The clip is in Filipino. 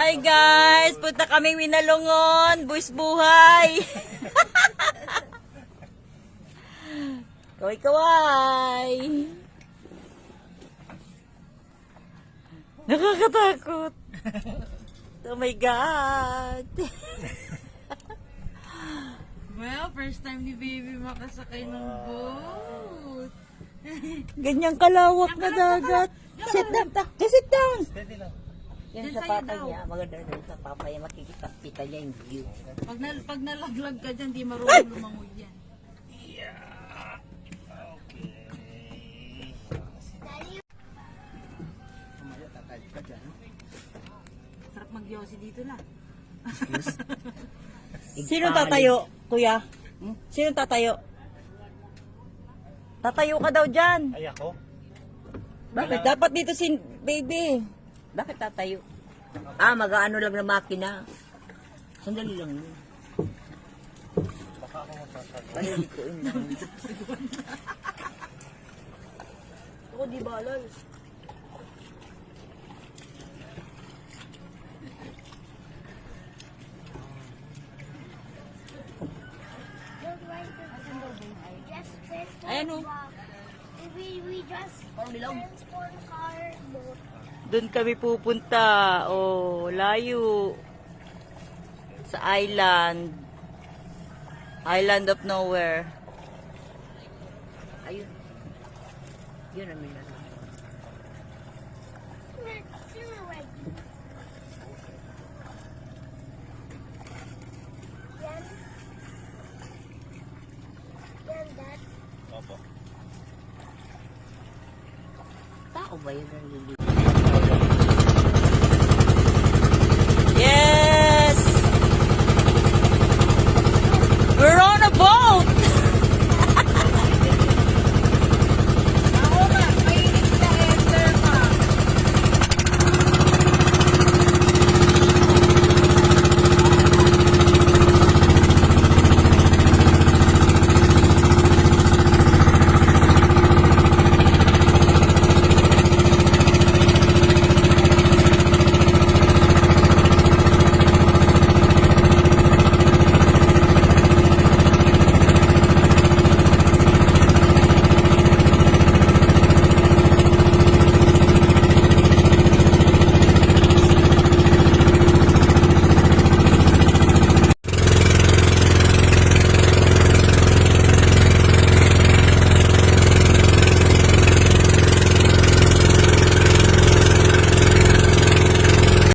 Hi guys! Punta kami Winalongon! Buwis buhay! Kaway-kaway! Nakakatakot! Oh my God! Well, first time ni baby makasakay ng boat. Ganyang kalawak na dagat! Sit down! Sit down! Yan Yan sa sa'yo papa daw. niya, maganda rin sa papa niya, makikita niya yung view. Pag nalaglag ka dyan, di marunong lumangoy yan. Sarap mag-yosi dito lang. Sino tatayo, kuya? Sino tatayo? Tatayo ka daw dyan. Ay ako? Bakit? Dapat dito si baby. Bakit tatayo? Ah, mag-ano lang na makina. Sandali lang yun. Baka ako masasagot. Palilikuin lang. Ako di balal. Ayan o. We just transform car boat. Doon kami pupunta. Oh, layo. Sa island. Island of nowhere. Ayun. Yun ang minala. Yan, Dad. Opo. Tao ba yun ang lili?